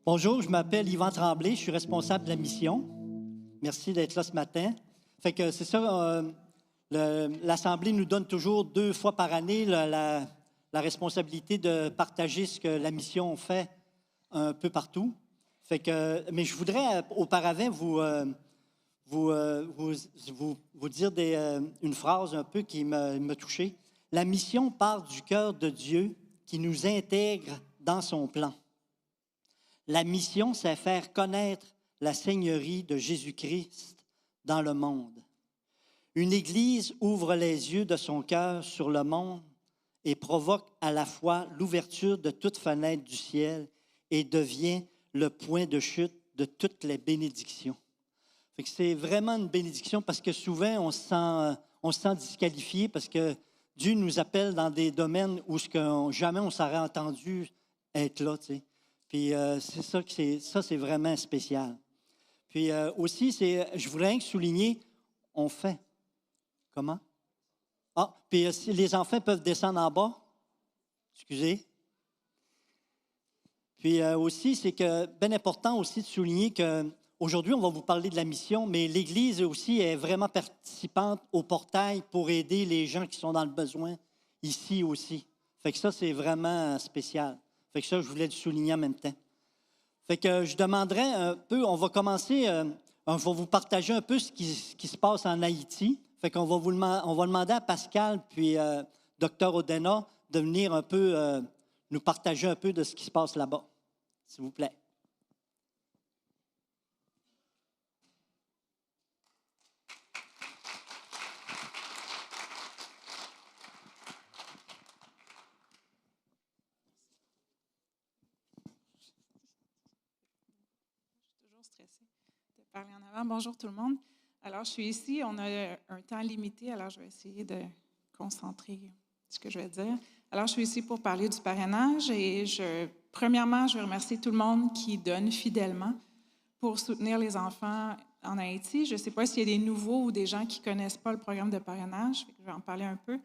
Bonjour, je m'appelle Yvan Tremblay, je suis responsable de la mission. Merci d'être là ce matin. Fait que c'est ça, l'Assemblée nous donne toujours 2 fois par année la responsabilité de partager ce que la mission fait un peu partout. Fait que, mais je voudrais auparavant vous dire une phrase un peu qui m'a touché. La mission part du cœur de Dieu qui nous intègre dans son plan. La mission, c'est faire connaître la Seigneurie de Jésus-Christ dans le monde. Une Église ouvre les yeux de son cœur sur le monde et provoque à la fois l'ouverture de toute fenêtre du ciel et devient le point de chute de toutes les bénédictions. Fait que c'est vraiment une bénédiction parce que souvent, on se sent disqualifié parce que Dieu nous appelle dans des domaines où jamais on s'aurait entendu être là, tu sais. Puis c'est ça c'est vraiment spécial. Puis aussi, je voudrais souligner, on fait. Comment? Ah, puis si les enfants peuvent descendre en bas. Excusez. Puis aussi, c'est que bien important aussi de souligner qu'aujourd'hui, on va vous parler de la mission, mais l'Église aussi est vraiment participante au portail pour aider les gens qui sont dans le besoin ici aussi. Fait que ça, c'est vraiment spécial. Fait que ça, je voulais le souligner en même temps. Fait que je demanderais un peu, on va commencer, on va vous partager un peu ce qui se passe en Haïti. Fait qu'on va on va demander à Pascal puis Dr Odena de venir un peu nous partager un peu de ce qui se passe là-bas, s'il vous plaît. Stressée de parler en avant. Bonjour tout le monde. Alors, je suis ici, on a un temps limité, alors je vais essayer de concentrer ce que je vais dire. Alors, je suis ici pour parler du parrainage et premièrement, je veux remercier tout le monde qui donne fidèlement pour soutenir les enfants en Haïti. Je ne sais pas s'il y a des nouveaux ou des gens qui ne connaissent pas le programme de parrainage, je vais en parler un peu.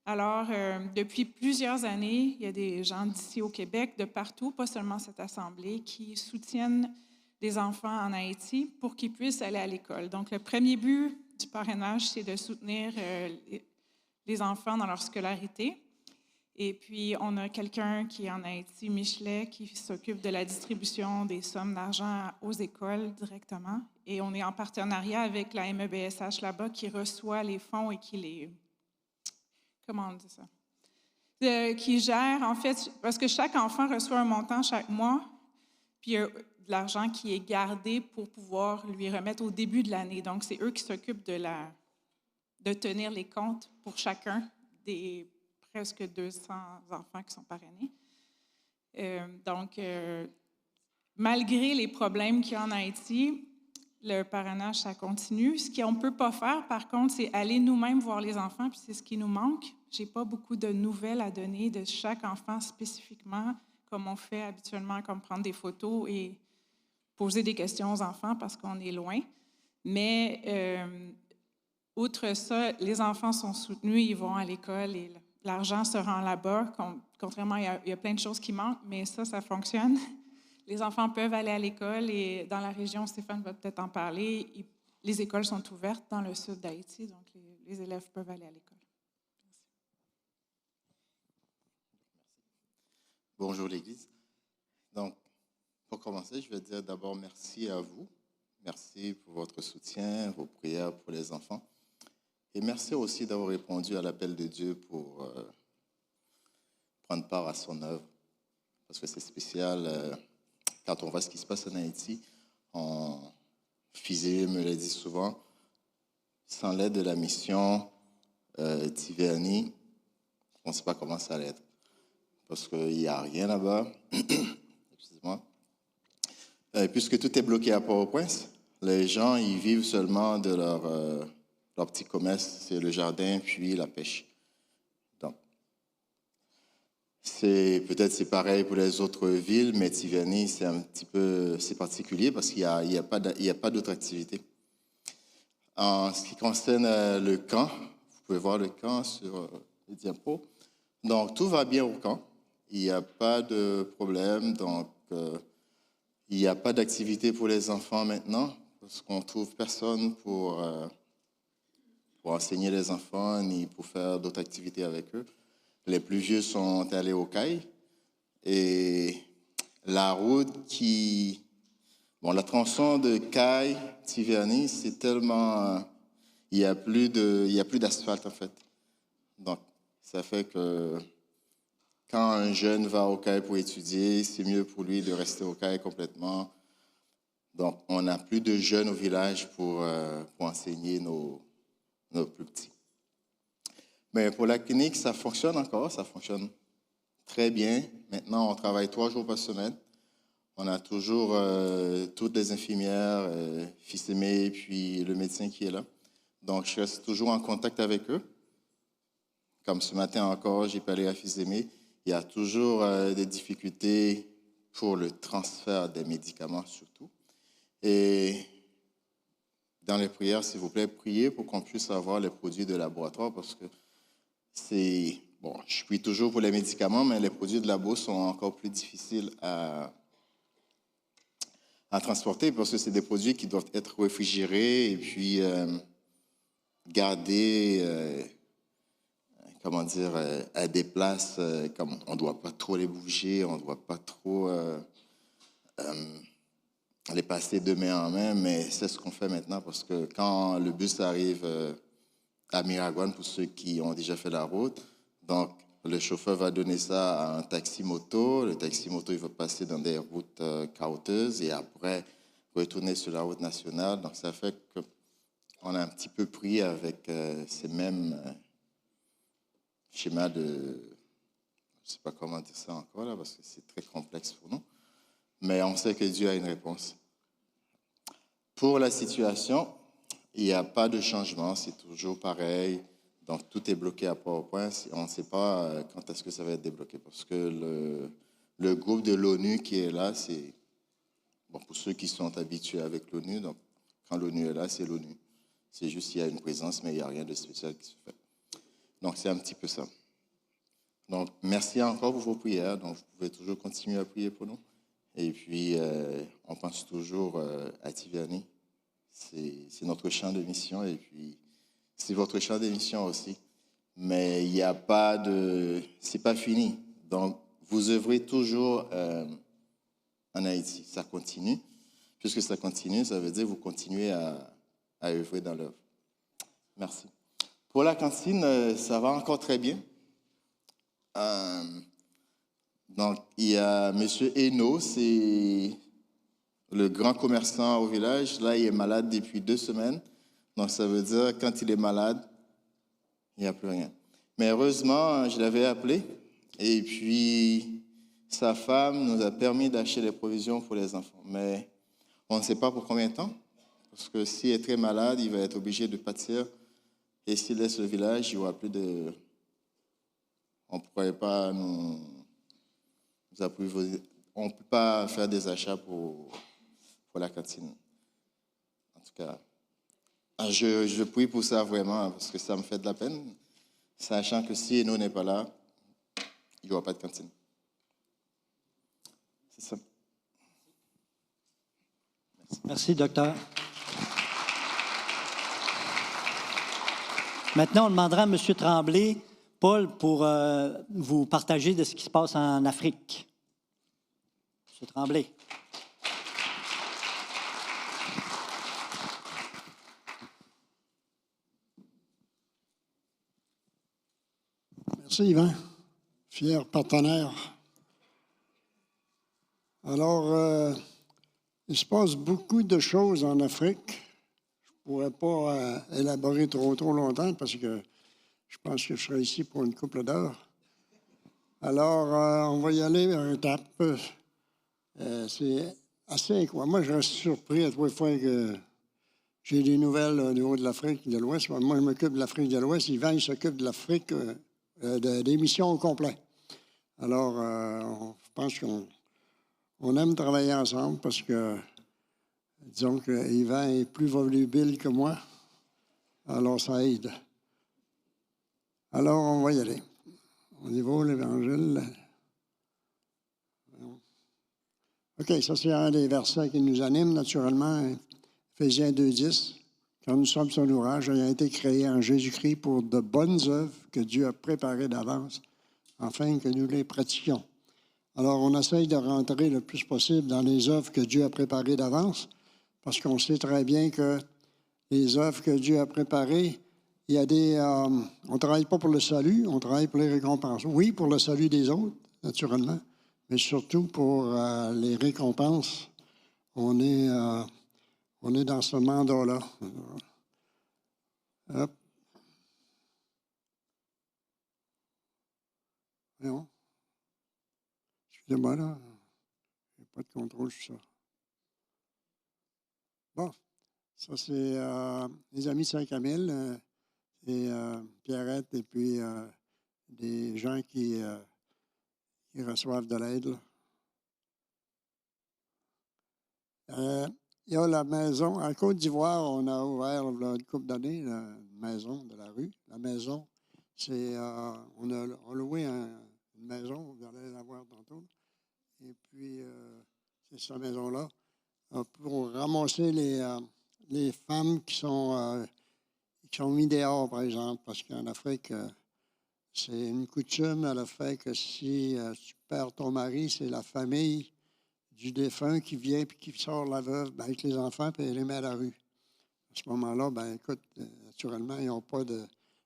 Alors, depuis plusieurs années, il y a des gens d'ici au Québec, de partout, pas seulement cette assemblée, qui soutiennent des enfants en Haïti pour qu'ils puissent aller à l'école. Donc, le premier but du parrainage, c'est de soutenir les enfants dans leur scolarité. Et puis, on a quelqu'un qui est en Haïti, Michelet, qui s'occupe de la distribution des sommes d'argent aux écoles directement. Et on est en partenariat avec la MEBSH là-bas qui reçoit les fonds et qui les... Comment on dit ça? Qui gère, en fait, parce que chaque enfant reçoit un montant chaque mois, puis de l'argent qui est gardé pour pouvoir lui remettre au début de l'année. Donc, c'est eux qui s'occupent de tenir les comptes pour chacun des presque 200 enfants qui sont parrainés. Malgré les problèmes qu'il y a en Haïti, le parrainage, ça continue. Ce qu'on ne peut pas faire, par contre, c'est aller nous-mêmes voir les enfants, puis c'est ce qui nous manque. Je n'ai pas beaucoup de nouvelles à donner de chaque enfant spécifiquement, comme on fait habituellement, comme prendre des photos et poser des questions aux enfants parce qu'on est loin. Mais outre ça, les enfants sont soutenus, ils vont à l'école et l'argent se rend là-bas. Contrairement, il y a plein de choses qui manquent, mais ça fonctionne. Les enfants peuvent aller à l'école et dans la région, Stéphane va peut-être en parler, les écoles sont ouvertes dans le sud d'Haïti, donc les élèves peuvent aller à l'école. Merci. Bonjour l'Église. Donc, pour commencer, je vais dire d'abord merci à vous. Merci pour votre soutien, vos prières pour les enfants. Et merci aussi d'avoir répondu à l'appel de Dieu pour prendre part à son œuvre. Parce que c'est spécial, quand on voit ce qui se passe en Haïti, Fizé me l'a dit souvent, sans l'aide de la mission Tiverny, on ne sait pas comment ça allait être. Parce qu'il n'y a rien là-bas. Excusez-moi. Puisque tout est bloqué à Port-au-Prince, les gens, ils vivent seulement de leur petit commerce, c'est le jardin, puis la pêche. Donc, peut-être c'est pareil pour les autres villes, mais Tiverny, c'est un petit peu, c'est particulier parce qu'il n'y a pas d'autre activité. En ce qui concerne le camp, vous pouvez voir le camp sur le diapo. Donc, tout va bien au camp. Il n'y a pas de problème. Donc, Il n'y a pas d'activité pour les enfants maintenant, parce qu'on ne trouve personne pour enseigner les enfants ni pour faire d'autres activités avec eux. Les plus vieux sont allés au CAI. Et la route la tronçon de CAI-Tiverny, c'est tellement... il n'y a plus d'asphalte, en fait. Donc, ça fait que quand un jeune va au CAI pour étudier, c'est mieux pour lui de rester au CAI complètement. Donc, on n'a plus de jeunes au village pour enseigner nos plus petits. Mais pour la clinique, ça fonctionne encore, ça fonctionne très bien. Maintenant, on travaille 3 jours par semaine. On a toujours toutes les infirmières, fils aimé, puis le médecin qui est là. Donc, je reste toujours en contact avec eux. Comme ce matin encore, j'ai parlé à fils aimé. Il y a toujours des difficultés pour le transfert des médicaments, surtout. Et dans les prières, s'il vous plaît, priez pour qu'on puisse avoir les produits de laboratoire parce que c'est... Bon, je prie toujours pour les médicaments, mais les produits de labo sont encore plus difficiles à transporter parce que c'est des produits qui doivent être réfrigérés et puis gardés, à des places comme on ne doit pas trop les bouger, on ne doit pas trop les passer de main en main, mais c'est ce qu'on fait maintenant parce que quand le bus arrive à Miragouane, pour ceux qui ont déjà fait la route, donc le chauffeur va donner ça à un taxi-moto. Le taxi-moto, il va passer dans des routes caouteuses et après retourner sur la route nationale. Donc, ça fait qu'on a un petit peu pris avec ces mêmes schémas de... Je ne sais pas comment dire ça encore, là, parce que c'est très complexe pour nous. Mais on sait que Dieu a une réponse. Pour la situation, il n'y a pas de changement, c'est toujours pareil. Donc, tout est bloqué à PowerPoint. On ne sait pas quand est-ce que ça va être débloqué parce que le groupe de l'ONU qui est là, c'est... Bon, pour ceux qui sont habitués avec l'ONU, donc quand l'ONU est là, c'est l'ONU. C'est juste qu'il y a une présence, mais il n'y a rien de spécial qui se fait. Donc, c'est un petit peu ça. Donc, merci encore pour vos prières. Donc, vous pouvez toujours continuer à prier pour nous. Et puis, on pense toujours à Tiverny. C'est notre champ de mission et puis c'est votre champ de mission aussi. Mais il n'y a pas de... C'est pas fini. Donc, vous œuvrez toujours en Haïti. Ça continue. Puisque ça continue, ça veut dire que vous continuez à œuvrer dans l'œuvre. Merci. Pour la cantine, ça va encore très bien. Donc, il y a M. Hainaut, c'est le grand commerçant au village. Là, il est malade depuis 2 semaines. Donc, ça veut dire que quand il est malade, il n'y a plus rien. Mais heureusement, je l'avais appelé. Et puis, sa femme nous a permis d'acheter les provisions pour les enfants. Mais on ne sait pas pour combien de temps. Parce que s'il est très malade, il va être obligé de partir. Et s'il laisse le village, il n'y aura plus de... On ne pourrait pas nous apprivoiser. On ne peut pas faire des achats pour la cantine. En tout cas, je prie pour ça vraiment, parce que ça me fait de la peine, sachant que si Eno n'est pas là, il n'y aura pas de cantine. C'est ça. Merci, docteur. Maintenant, on demandera à M. Tremblay, Paul, pour vous partager de ce qui se passe en Afrique. M. Tremblay. Merci, Yvan. Fier partenaire. Alors, il se passe beaucoup de choses en Afrique. Je ne pourrais pas élaborer trop longtemps parce que je pense que je serai ici pour une couple d'heures. Alors, on va y aller par étapes. C'est assez incroyable. Moi, je reste surpris à 3 fois que j'ai des nouvelles au niveau de l'Afrique de l'Ouest. Moi, je m'occupe de l'Afrique de l'Ouest. Yvan, il s'occupe de l'Afrique, des missions au complet. Alors, je pense qu'on aime travailler ensemble parce que, disons que Yvan est plus volubile que moi. Alors, ça aide. Alors, on va y aller. Au niveau de l'Évangile, OK, ça, c'est un des versets qui nous anime, naturellement. Éphésiens 2,10. Car nous sommes son ouvrage, ayant été créés en Jésus-Christ pour de bonnes œuvres que Dieu a préparées d'avance, afin que nous les pratiquions. Alors, on essaye de rentrer le plus possible dans les œuvres que Dieu a préparées d'avance, parce qu'on sait très bien que les œuvres que Dieu a préparées, il y a des... on ne travaille pas pour le salut, on travaille pour les récompenses. Oui, pour le salut des autres, naturellement, mais surtout pour les récompenses. On est dans ce mandat-là. Hop. Voyons. Excusez-moi, là. Je n'ai pas de contrôle sur ça. Bon, ça, c'est les amis de Saint-Camille et Pierrette, et puis des gens qui reçoivent de l'aide, là. Il y a la maison. À Côte d'Ivoire, on a ouvert là, une couple d'années la maison de la rue. La maison, c'est. On a loué une maison, vous allez la voir tantôt. Et puis, c'est cette maison-là. Pour ramasser les femmes qui sont mises dehors, par exemple, parce qu'en Afrique, c'est une coutume à le fait que si tu perds ton mari, c'est la famille du défunt qui vient et qui sort la veuve avec les enfants puis les met à la rue. À ce moment-là, écoute, naturellement, ils n'ont pas de...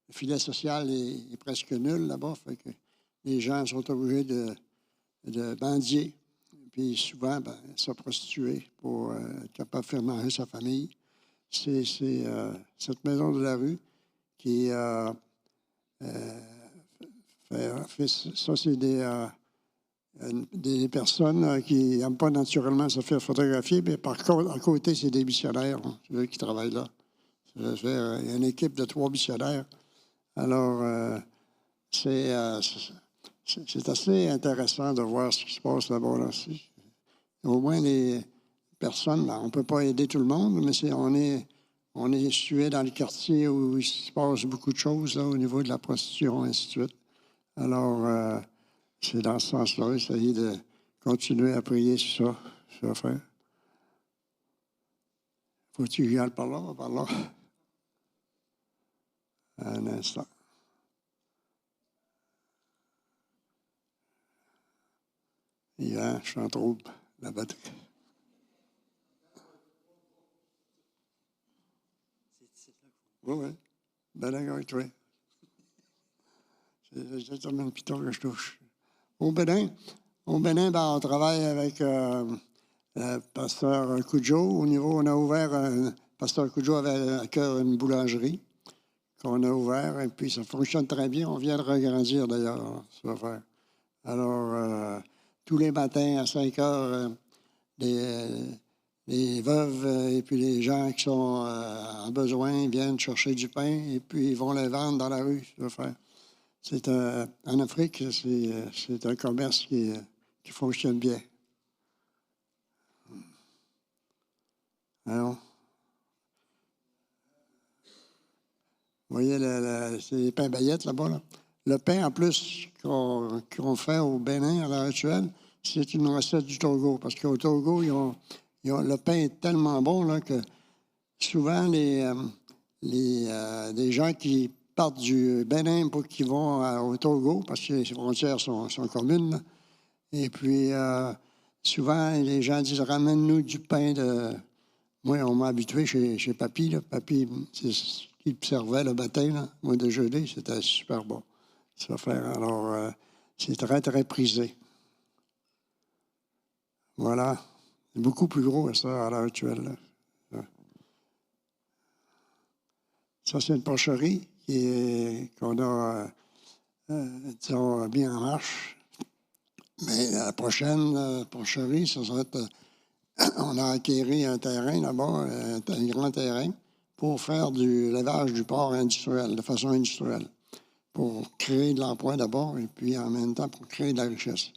Le filet social est presque nul là-bas. Fait que les gens sont obligés de mendier. Puis souvent, se prostituer pour être capable de faire manger sa famille. C'est cette maison de la rue qui fait ça, c'est des personnes qui n'aiment pas naturellement se faire photographier, mais par contre, à côté, c'est des missionnaires qui travaillent là. Il y a une équipe de 3 missionnaires. Alors, c'est assez intéressant de voir ce qui se passe là-bas. Là. Au moins, les personnes, on ne peut pas aider tout le monde, mais on est situé dans le quartier où il se passe beaucoup de choses là, au niveau de la prostitution, et ainsi de suite. Alors, c'est dans ce sens-là, essayer de continuer à prier sur ça, je vais faire. Faut-tu que j'y aille par là, par là? Un instant. Je suis en trouble, la batterie. Oui, oui. Ben d'accord avec toi. Je termine plus tard que je touche. Au Bénin, on travaille avec le pasteur Cujo. Au niveau, on a ouvert, pasteur Cujo avait à cœur une boulangerie qu'on a ouvert, et puis ça fonctionne très bien. On vient de regrandir, d'ailleurs, ça va faire. Alors, tous les matins à 5 heures, les veuves et puis les gens qui sont en besoin viennent chercher du pain, et puis ils vont le vendre dans la rue, ça va faire. En Afrique, c'est un commerce qui fonctionne bien. Alors, vous voyez, c'est les pains baillettes là-bas. Là. Le pain, en plus, qu'on fait au Bénin à l'heure actuelle, c'est une recette du Togo. Parce qu'au Togo, le pain est tellement bon là, que souvent, des gens qui partent du Bénin pour qu'ils vont au Togo, parce que les frontières sont communes. Là. Et puis, souvent, les gens disent, ramène-nous du pain de... Moi, on m'a habitué chez Papy. Là. Papy, c'est ce qu'il servait le matin. Là. Moi, déjeuner, c'était super bon. Ça faire. Alors, c'est très, très prisé. Voilà. C'est beaucoup plus gros, ça, à l'heure actuelle. Là. Ça, c'est une porcherie qu'on a, disons, mis en marche. Mais la prochaine porcherie, ça serait... on a acquis un terrain là-bas, un grand terrain, pour faire du levage du porc industriel, de façon industrielle, pour créer de l'emploi d'abord, et puis en même temps pour créer de la richesse.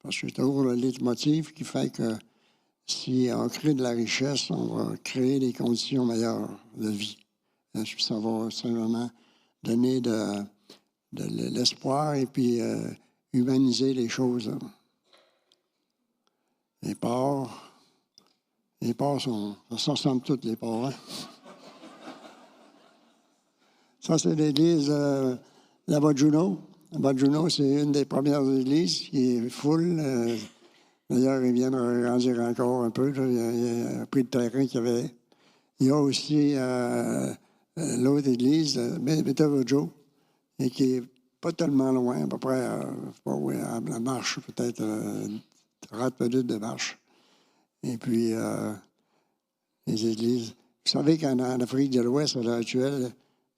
Parce que c'est toujours le leitmotiv qui fait que si on crée de la richesse, on va créer des conditions meilleures de vie. Ça va simplement donner de l'espoir et puis humaniser les choses. Les porcs. Les porcs ça ressemble toutes, les porcs. Hein? Ça, c'est l'église la Juno. La Juno, c'est une des premières églises qui est full. D'ailleurs, ils viennent grandir encore un peu. Là. Il y a un prix de terrain qu'il y avait. Il y a aussi l'autre église, Betavojo, et qui est pas tellement loin, à peu près, à la marche, peut-être 30 minutes de marche. Et puis, les églises. Vous savez qu'en Afrique de l'Ouest, à l'heure actuelle,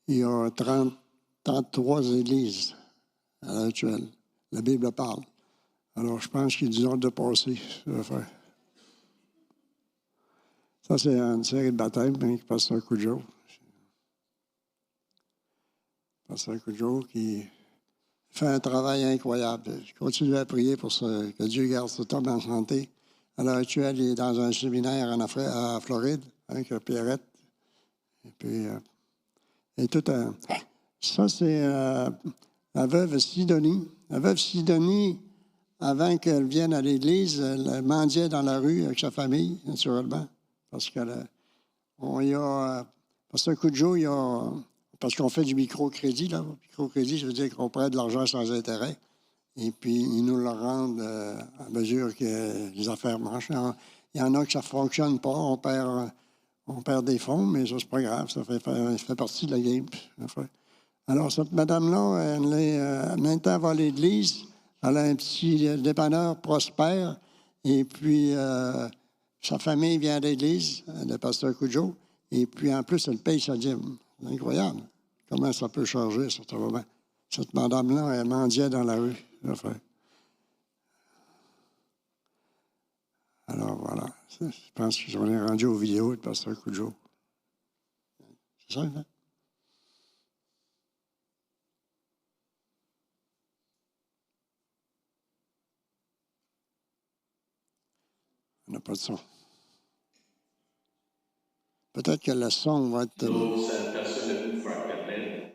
il y a 33 églises à l'heure actuelle. La Bible parle. Alors, je pense qu'il y a du ordre de passé, ça va faire. Ça, c'est une série de baptêmes qui passe un coup de jour. Pasteur Cujo qui fait un travail incroyable. Je continue à prier pour que Dieu garde cet homme en santé. À l'heure actuelle, il est dans un séminaire à Floride avec Pierrette. Et puis, ça, c'est la veuve Sidonie. La veuve Sidonie, avant qu'elle vienne à l'église, elle mendiait dans la rue avec sa famille, naturellement. Parce Pasteur Cujo, parce qu'on fait du microcrédit, là. Microcrédit, ça veut dire qu'on prête de l'argent sans intérêt. Et puis, ils nous le rendent à mesure que les affaires marchent. Il y en a que ça ne fonctionne pas. On perd des fonds, mais ça, c'est pas grave. Ça fait partie de la game. Alors, cette madame-là, elle va à l'église. Elle a un petit dépanneur prospère. Et puis, sa famille vient à l'église, le pasteur Cujo. Et puis, en plus, elle paye sa dîme. C'est incroyable. Comment ça peut changer, ce moment? Cette madame-là, elle mendiait dans la rue. Alors, voilà. Je pense qu'on est rendu aux vidéos de pasteur Cujo. C'est ça, hein? On n'a pas de son. Peut-être que le son va être... Nos salutations les plus fraternelles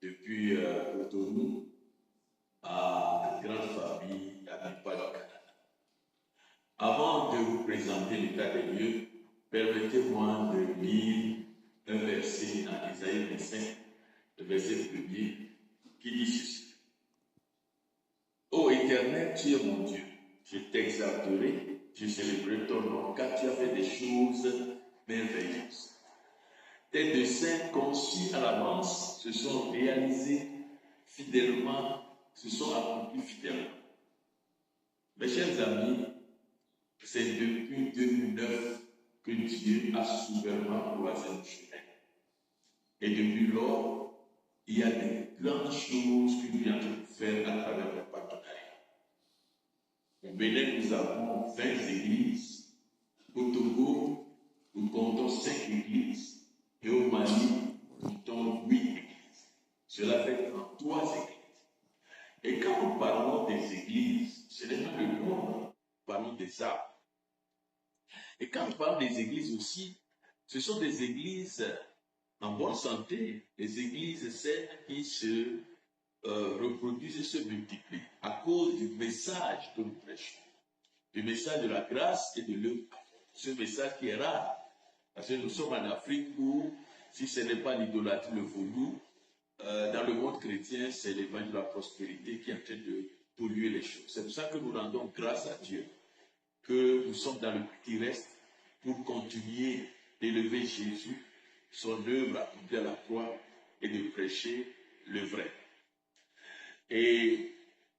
depuis Cotonou à la grande famille à Bipac. Avant de vous présenter l'état des lieux, permettez-moi de lire un verset dans Isaïe 25, le verset 1er, qui dit ceci. Ô Éternel, tu es mon Dieu, je t'exalterai, je célébrerai ton nom, car tu as fait des choses merveilleuses. Tes desseins conçus à l'avance se sont réalisés fidèlement, se sont accomplis fidèlement. Mes chers amis, c'est depuis 2009 que Dieu a souverainement croisé le chemin. Et depuis lors, il y a des grandes choses que Dieu est en train de faire à travers le partenariat. Au Bénin, nous avons 20 églises. Au Togo, nous comptons 5 églises. Et au Mali, nous comptons 8 églises. Cela fait 33 églises. Et quand nous parlons des églises, ce n'est pas le nombre parmi des arbres. Et quand nous parlons des églises aussi, ce sont des églises en bonne santé, des églises celles qui se reproduisent et se multiplient à cause du message que nous prêchons, du message de la grâce et de l'œuvre. Ce message qui est rare, parce que nous sommes en Afrique où, si ce n'est pas l'idolâtrie, le vaudou, dans le monde chrétien, c'est l'évangile de la prospérité qui est en train de polluer les choses. C'est pour ça que nous rendons grâce à Dieu, que nous sommes dans le petit reste pour continuer d'élever Jésus, son œuvre accomplie à la croix, et de prêcher le vrai. Et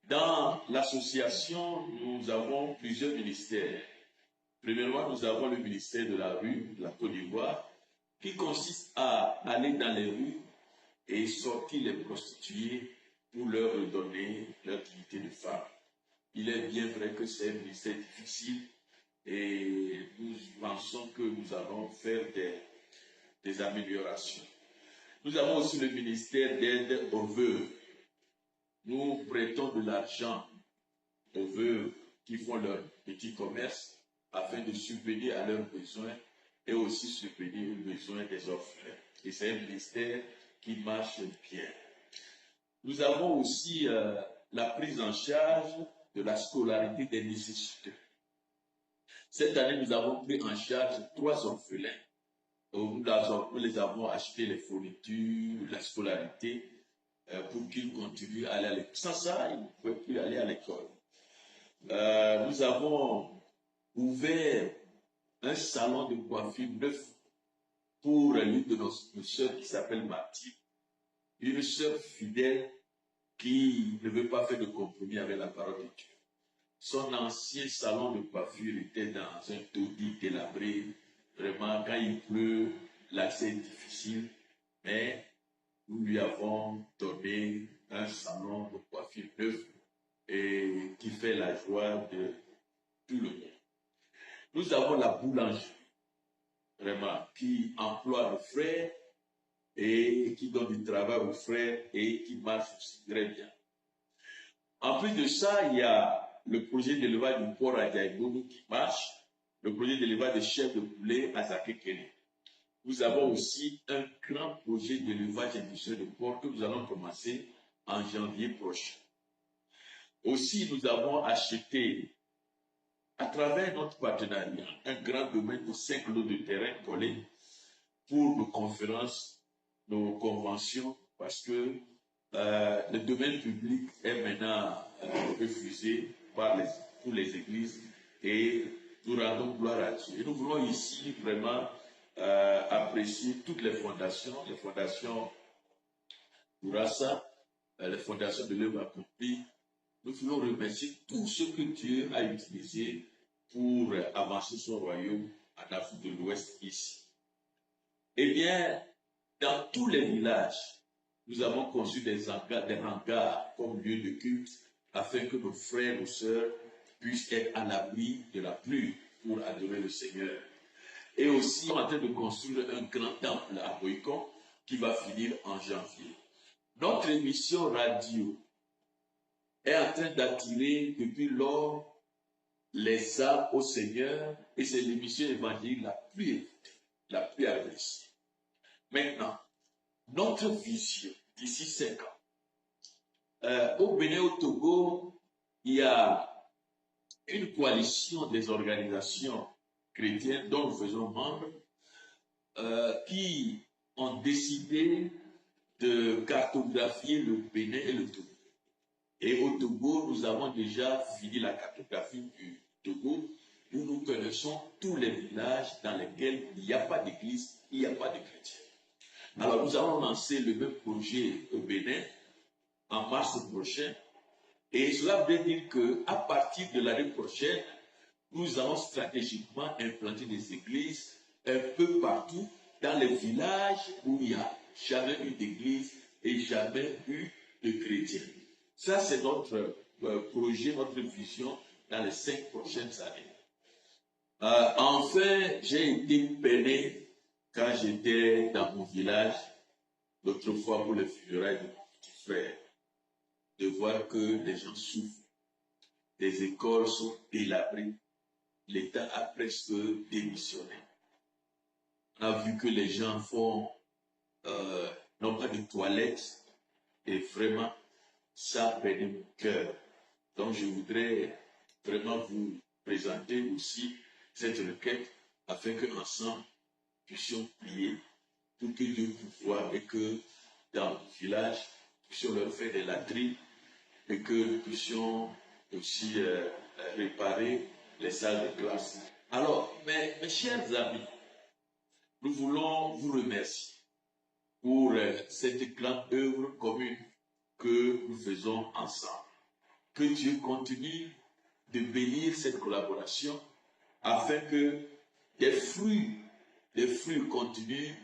dans l'association, nous avons plusieurs ministères. Premièrement, nous avons le ministère de la rue, de la Côte d'Ivoire, qui consiste à aller dans les rues et sortir les prostituées pour leur redonner leur dignité de femme. Il est bien vrai que c'est un ministère difficile et nous pensons que nous allons faire des améliorations. Nous avons aussi le ministère d'aide aux veuves. Nous prêtons de l'argent aux veuves qui font leur petit commerce afin de subvenir à leurs besoins et aussi subvenir aux besoins des orphelins. Et c'est un ministère qui marche bien. Nous avons aussi la prise en charge de la scolarité des nécessiteux. Cette année, nous avons pris en charge 3 orphelins. Nous les avons acheté les fournitures, la scolarité, pour qu'ils continuent à aller à l'école. Sans ça, ils ne pouvaient plus aller à l'école. Nous avons ouvert un salon de coiffure neuf pour l'une de nos sœurs qui s'appelle Mathilde, une sœur fidèle qui ne veut pas faire de compromis avec la parole de Dieu. Son ancien salon de coiffure était dans un taudis délabré. Vraiment, quand il pleut, l'accès est difficile, mais nous lui avons donné un salon de coiffure neuf et qui fait la joie de tout le monde. Nous avons la boulangerie, vraiment, qui emploie le frère et qui donne du travail aux frères et qui marche aussi très bien. En plus de ça, il y a le projet d'élevage du porc à Diagono qui marche, le projet d'élevage de chèvres de poulet à Zakekele. Nous avons aussi un grand projet d'élevage industriel de porc que nous allons commencer en janvier prochain. Aussi, nous avons acheté, à travers notre partenariat, un grand domaine de 5 lots de terrain collés pour nos conférences, nos conventions, parce que le domaine public est maintenant refusé par toutes les églises et nous rendons gloire à Dieu. Et nous voulons ici vraiment apprécier toutes les fondations Bourassa, les fondations de l'œuvre accomplie. Nous voulons remercier tout ce que Dieu a utilisé pour avancer son royaume en Afrique de l'Ouest ici. Eh bien, dans tous les villages, nous avons conçu des hangars comme lieu de culte afin que nos frères, nos sœurs puissent être à l'abri de la pluie pour adorer le Seigneur. Et aussi, nous sommes en train de construire un grand temple à Boïcon qui va finir en janvier. Notre émission radio est en train d'attirer depuis lors les âmes au Seigneur et c'est l'émission évangélique la plus appréciée. Maintenant, notre vision d'ici 5 ans. Au Bénin, au Togo, il y a une coalition des organisations chrétiennes dont nous faisons membres qui ont décidé de cartographier le Bénin et le Togo. Et au Togo, nous avons déjà fini la cartographie du Togo où nous connaissons tous les villages dans lesquels il n'y a pas d'église, il n'y a pas de chrétiens. Alors, nous allons lancer le même projet au Bénin en mars prochain. Et cela veut dire qu'à partir de l'année prochaine, nous allons stratégiquement implanter des églises un peu partout dans les villages où il n'y a jamais eu d'église et jamais eu de chrétiens. Ça, c'est notre projet, notre vision dans les 5 prochaines années. Enfin, j'ai été peiné quand j'étais dans mon village, l'autre fois pour les funérailles de mon petit frère, de voir que les gens souffrent, les écoles sont délabrées, l'État a presque démissionné. On a vu que les gens n'ont pas de toilettes et vraiment, ça peinait mon cœur. Donc je voudrais vraiment vous présenter aussi cette requête afin qu'ensemble, puissions prier pour que Dieu puisse voir et que dans le village, puissions leur faire des latrines et que nous puissions aussi réparer les salles de classe. Alors, mes chers amis, nous voulons vous remercier pour cette grande œuvre commune que nous faisons ensemble. Que Dieu continue de bénir cette collaboration afin que des fruits continuent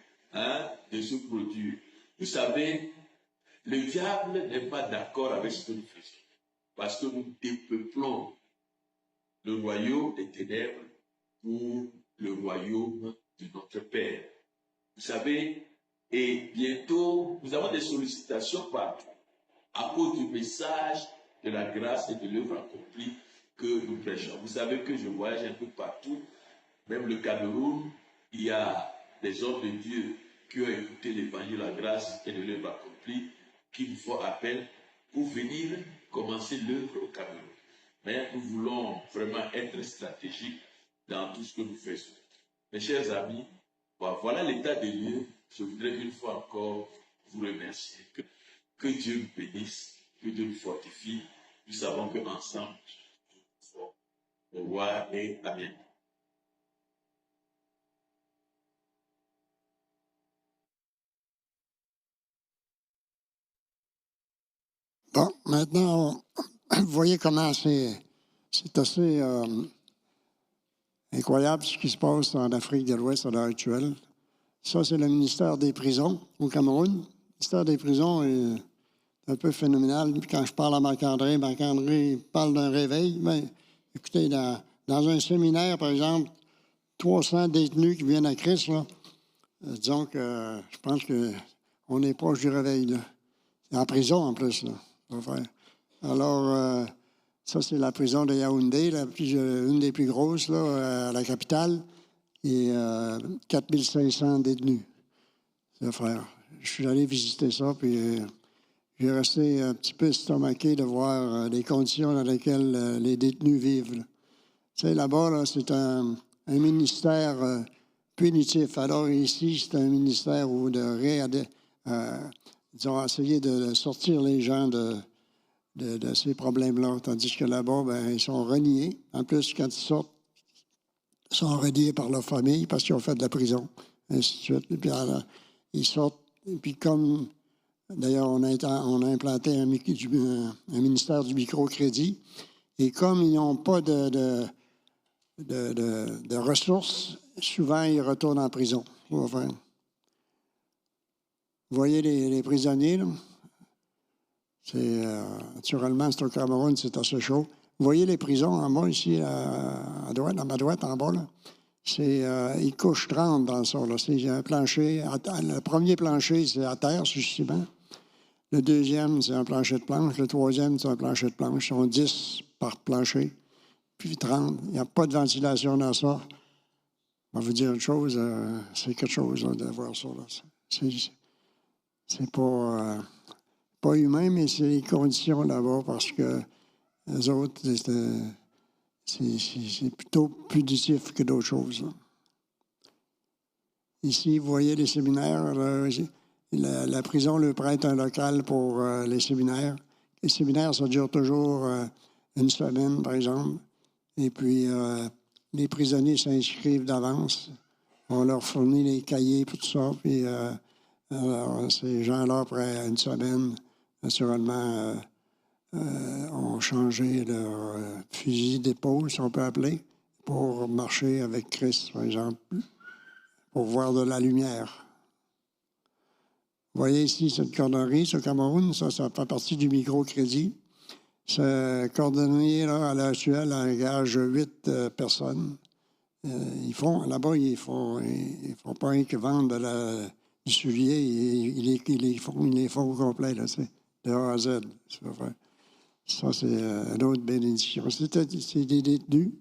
de se produire. Vous savez, le diable n'est pas d'accord avec ce que nous faisons parce que nous dépeuplons le royaume des ténèbres pour le royaume de notre Père. Vous savez, et bientôt, nous avons des sollicitations partout à cause du message de la grâce et de l'œuvre accomplie que nous prêchons. Vous savez que je voyage un peu partout, même le Cameroun, il y a des hommes de Dieu qui ont écouté l'évangile de la grâce et de l'œuvre accomplie, qui nous font appel pour venir commencer l'œuvre au Cameroun. Mais nous voulons vraiment être stratégiques dans tout ce que nous faisons. Mes chers amis, voilà l'état des lieux. Je voudrais une fois encore vous remercier. Que Dieu nous bénisse, que Dieu nous fortifie. Nous savons qu'ensemble, au revoir et à bientôt. Bon, maintenant, vous voyez comment c'est assez incroyable ce qui se passe en Afrique de l'Ouest à l'heure actuelle. Ça, c'est le ministère des prisons au Cameroun. Le ministère des prisons est un peu phénoménal. Puis quand je parle à Marc-André parle d'un réveil. Mais écoutez, dans un séminaire, par exemple, 300 détenus qui viennent à Christ, là, disons que je pense qu'on est proche du réveil. Là. C'est en prison, en plus. Là, alors, ça, c'est la prison de Yaoundé, une des plus grosses là, à la capitale. Et 4500 détenus. C'est frère. Je suis allé visiter ça, puis j'ai resté un petit peu estomaqué de voir les conditions dans lesquelles les détenus vivent. Là. Tu sais, là-bas, là, c'est un ministère punitif. Alors ici, c'est un ministère où disons, essayer de sortir les gens de ces problèmes-là. Tandis que là-bas, ben, ils sont reniés. En plus, quand ils sortent, ils sont reniés par leur famille parce qu'ils ont fait de la prison, ainsi de suite. Et puis, alors, ils sortent. Et puis, comme, d'ailleurs, on a implanté un ministère du microcrédit. Et comme ils n'ont pas de ressources, souvent, ils retournent en prison. Vous voyez les prisonniers, là? Naturellement, c'est au Cameroun, c'est assez chaud. Vous voyez les prisons en bas, ici, à ma droite, en bas, là? Ils couchent 30 dans ça, là. C'est un plancher. Le premier plancher, c'est à terre, sur ciment. Le deuxième, c'est un plancher de planche. Le troisième, c'est un plancher de planche. Ils sont 10 par plancher, puis 30. Il n'y a pas de ventilation dans ça. Je vais vous dire une chose, c'est quelque chose là, de voir ça. Là. C'est pas humain, mais c'est les conditions là-bas parce que les autres, c'est plutôt punitif que d'autres choses. Là. Ici, vous voyez les séminaires. La prison leur prête un local pour les séminaires. Les séminaires, ça dure toujours une semaine, par exemple. Et puis, les prisonniers s'inscrivent d'avance. On leur fournit les cahiers pour tout ça. Puis, alors, ces gens-là, après une semaine, naturellement, ont changé leur fusil d'épaule, si on peut appeler, pour marcher avec Christ, par exemple, pour voir de la lumière. Vous voyez ici cette cordonnerie, ce Cameroun, ça fait partie du microcrédit. Ce cordonnier-là, à l'heure actuelle, engage 8 personnes. Là-bas, ils font pas rien que vendre du soulier, ils les font au complet, là, c'est de A à Z. Ça, c'est une autre bénédiction. C'est des détenus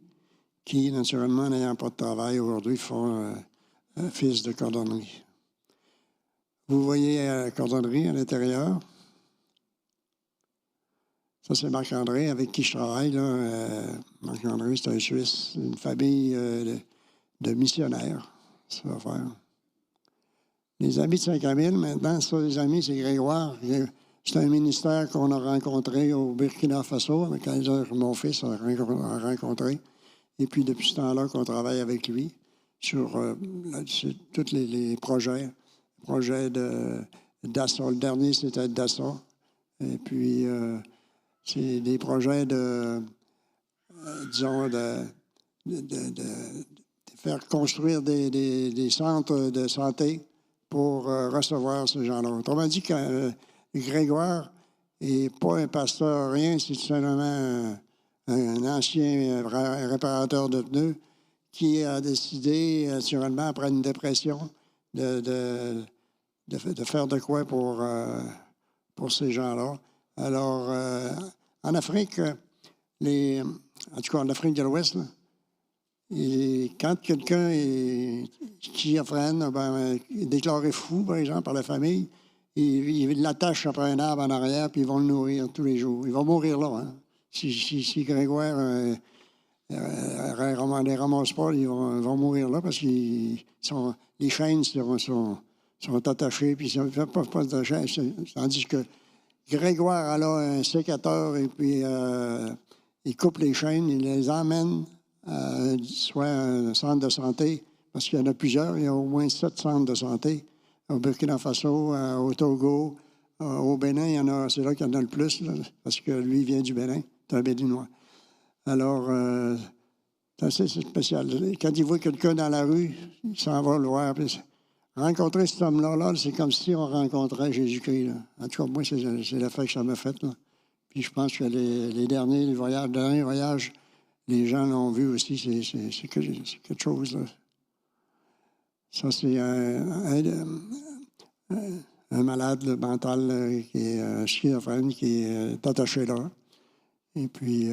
qui, naturellement, n'ayant pas de travail aujourd'hui, font fils de cordonnerie. Vous voyez la cordonnerie à l'intérieur. Ça, c'est Marc-André avec qui je travaille. Marc-André, c'est un Suisse, une famille de missionnaires. Ça va faire. Les amis de Saint-Camille, maintenant, ça, les amis, c'est Grégoire. C'est un ministère qu'on a rencontré au Burkina Faso, avec mon fils a rencontré. Et puis, depuis ce temps-là, qu'on travaille avec lui sur tous les projets. Projet d'Assa. Le dernier, c'était d'Assa. Et puis, c'est des projets disons, de faire construire des centres de santé pour recevoir ces gens-là. Autrement dit, que Grégoire n'est pas un pasteur, rien, c'est seulement un ancien réparateur de pneus qui a décidé, naturellement, après une dépression, de faire de quoi pour ces gens-là. Alors, en Afrique, en tout cas en Afrique de l'Ouest, là, quand quelqu'un est schizophrène, est déclaré fou, par exemple, par la famille, ils l'attachent après un arbre en arrière, puis ils vont le nourrir tous les jours. Il va mourir là. Hein. Si Grégoire On ne les ramasse pas, ils vont mourir là parce que les chaînes sont attachées, puis ils ne peuvent pas attacher. Tandis que Grégoire a là un sécateur et puis il coupe les chaînes, il les emmène soit un centre de santé, parce qu'il y en a plusieurs, il y a au moins 7 centres de santé. Au Burkina Faso, au Togo, au Bénin, c'est là qu'il y en a le plus, là, parce que lui vient du Bénin, c'est un Béninois. Alors, c'est assez spécial. Quand il voit quelqu'un dans la rue, il s'en va le voir. Puis, rencontrer cet homme-là, c'est comme si on rencontrait Jésus-Christ. Là. En tout cas, moi, c'est l'effet que ça m'a fait. Là. Puis je pense que les derniers voyages, les gens l'ont vu aussi. C'est quelque chose. Là. Ça, c'est un malade mental qui est un schizophrène qui est attaché là. Et puis,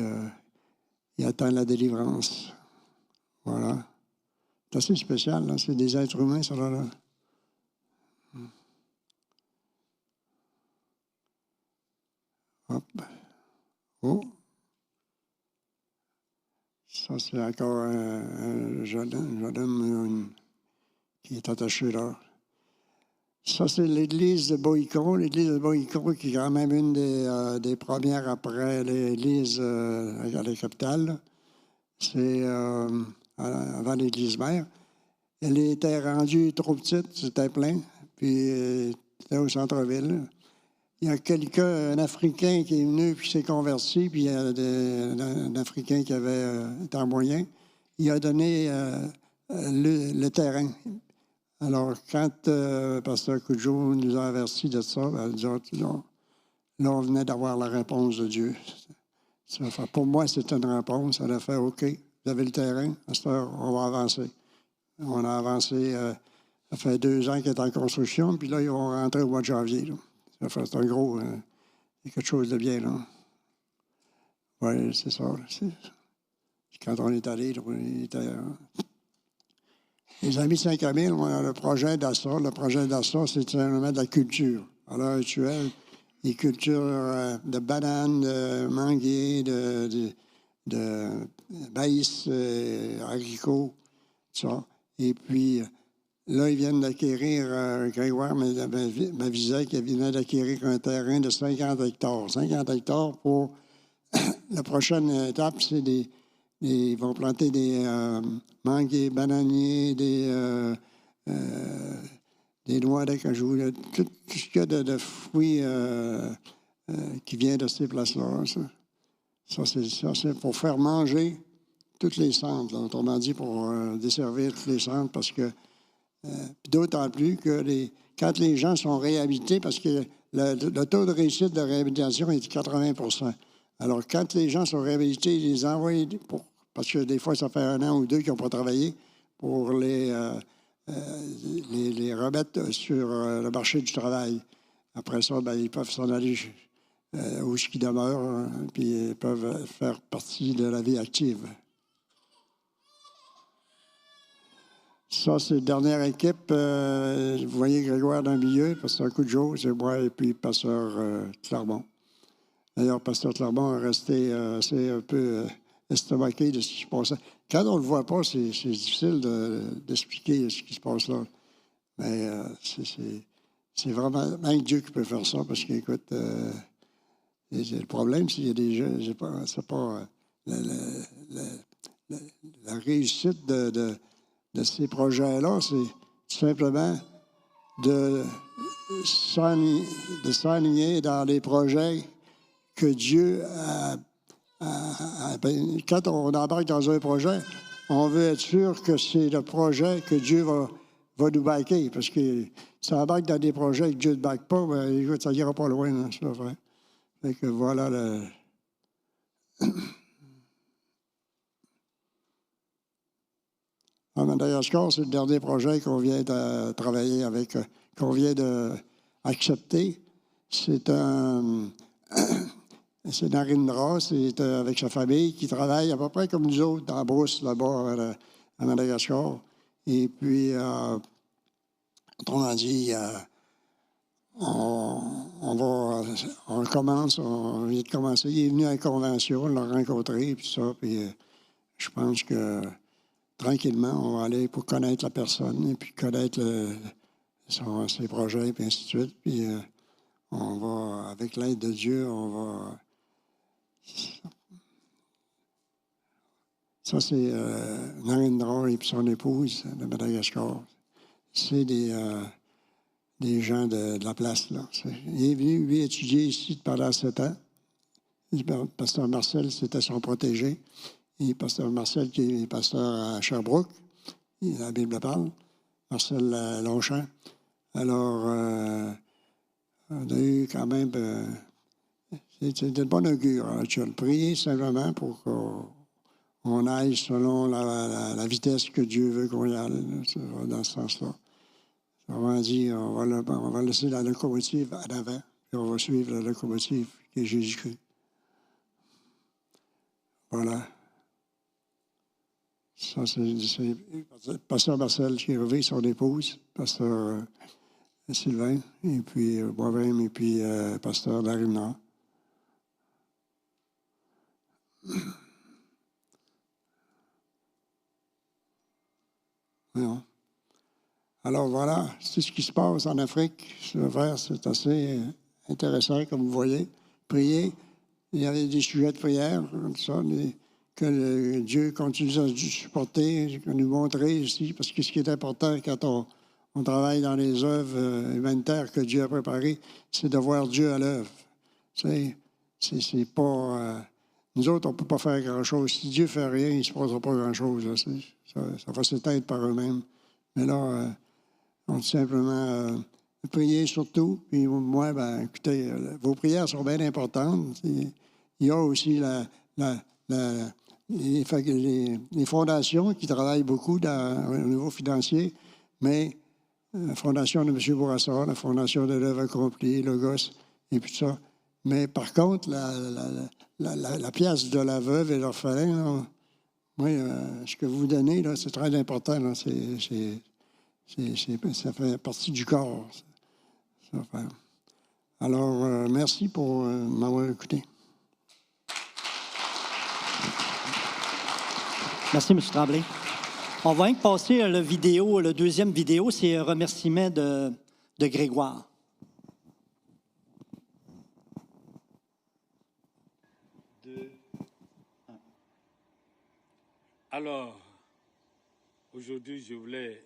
il attend la délivrance. Voilà. C'est assez spécial, là. C'est des êtres humains, ça, là. Hop. Oh. Ça, c'est encore un jeune homme qui est attaché là. Ça, c'est l'église de Boïcon. L'église de Boïcon, qui est quand même une des premières après l'église à la capitale. C'est avant l'église mère. Elle était rendue trop petite, c'était plein, puis c'était au centre-ville. Il y a un Africain qui est venu, puis s'est converti, puis il y a un Africain qui avait un moyen. Il a donné le terrain. Alors, quand Pasteur Cudjoe nous a avertis de ça, nous autres, là, on venait d'avoir la réponse de Dieu. Pour moi, c'était une réponse. Elle a fait OK, vous avez le terrain, à cette heure, on va avancer. On a avancé, ça fait 2 ans qu'il est en construction, puis là, ils vont rentrer au mois de janvier. C'est un gros, c'est quelque chose de bien, là. Oui, c'est ça. Quand on est allé, les Amis Saint-Camille, on a le projet d'Assa. Le projet d'Assa, c'est simplement de la culture. À l'heure actuelle, les cultures de bananes, de manguiers, de maïs agricoles, tout ça. Et puis, là, ils viennent d'acquérir, Grégoire m'avisait qu'ils venaient d'acquérir un terrain de 50 hectares. 50 hectares pour la prochaine étape, c'est ils vont planter des manguiers, bananiers, des noix d'acajou, tout ce qu'il y a de fruits qui vient de ces places-là. Ça, c'est pour faire manger tous les centres, là, autrement dit, pour desservir tous les centres, parce que d'autant plus que quand les gens sont réhabilités, parce que le taux de réussite de réhabilitation est de 80 %. Alors, quand les gens sont réhabilités, ils les envoient, parce que des fois, ça fait 1 an ou 2 qu'ils n'ont pas travaillé, pour les remettre sur le marché du travail. Après ça, ils peuvent s'en aller où ils demeurent, puis ils peuvent faire partie de la vie active. Ça, c'est la dernière équipe. Vous voyez Grégoire dans le milieu, Pasteur Cudjoe, c'est moi, et puis Pasteur Clermont. D'ailleurs, Pasteur Clermont est resté assez un peu estomaqué de ce qui se passait. Quand on ne le voit pas, c'est difficile d'expliquer ce qui se passe là. Mais c'est vraiment même Dieu qui peut faire ça, parce qu'écoute, le problème, c'est qu'il y a des gens, c'est pas la réussite de ces projets-là, c'est tout simplement de s'enligner dans les projets que Dieu a. Quand on embarque dans un projet, on veut être sûr que c'est le projet que Dieu va nous baquer. Parce que si on embarque dans des projets que Dieu ne baque pas, écoute, ça n'ira pas loin, hein, c'est vrai. Fait que voilà le. À Madagascar, c'est le dernier projet qu'on vient de travailler avec, qu'on vient d'accepter. C'est c'est Narendra, c'est avec sa famille qui travaille à peu près comme nous autres, dans la brousse, là-bas, à Madagascar. Et puis, autrement dit, on commence, on vient de commencer. Il est venu à la convention, on l'a rencontré, puis ça, puis je pense que tranquillement, on va aller pour connaître la personne et puis connaître ses projets, et ainsi de suite. Puis on va, avec l'aide de Dieu, on va... Ça, c'est Narendra et puis son épouse de Madagascar. C'est des gens de la place, là. Il est venu, lui, étudier ici pendant 7 ans. Pasteur Marcel, c'était son protégé. Et Pasteur Marcel, qui est pasteur à Sherbrooke, la Bible parle, Marcel Longchamp. Alors, on a eu quand même... c'était de bonne augure. Alors, tu as prié simplement pour qu'on aille selon la vitesse que Dieu veut qu'on y aille, dans ce sens-là. On dit, on va laisser la locomotive en avant, puis on va suivre la locomotive qui est Jésus-Christ. Voilà. Ça, c'est Pasteur Marcel qui revient, son épouse, Pasteur Sylvain, et puis moi-même, et puis Pasteur Larina. Non. Alors voilà, c'est ce qui se passe en Afrique. C'est assez intéressant, comme vous voyez. Prier, il y avait des sujets de prière, comme ça, que Dieu continue à supporter, à nous montrer ici, parce que ce qui est important quand on travaille dans les œuvres humanitaires que Dieu a préparées, c'est de voir Dieu à l'œuvre. C'est pas... nous autres, on ne peut pas faire grand-chose. Si Dieu ne fait rien, il ne se passera pas grand-chose. Ça va s'éteindre par eux-mêmes. Mais là, on dit simplement prier surtout. Puis moi, ben, écoutez, vos prières sont bien importantes. Il y a aussi les fondations qui travaillent beaucoup au niveau financier, mais la fondation de M. Bourassa, la fondation de l'œuvre accomplie, Logos, et puis ça. Mais par contre, la pièce de la veuve et l'orphelin, oui, ce que vous donnez, là, c'est très important. Là, ça fait partie du corps. Alors, merci pour m'avoir écouté. Merci, M. Tremblay. On va passer le deuxième vidéo, c'est un remerciement de Grégoire. Alors, aujourd'hui, je voulais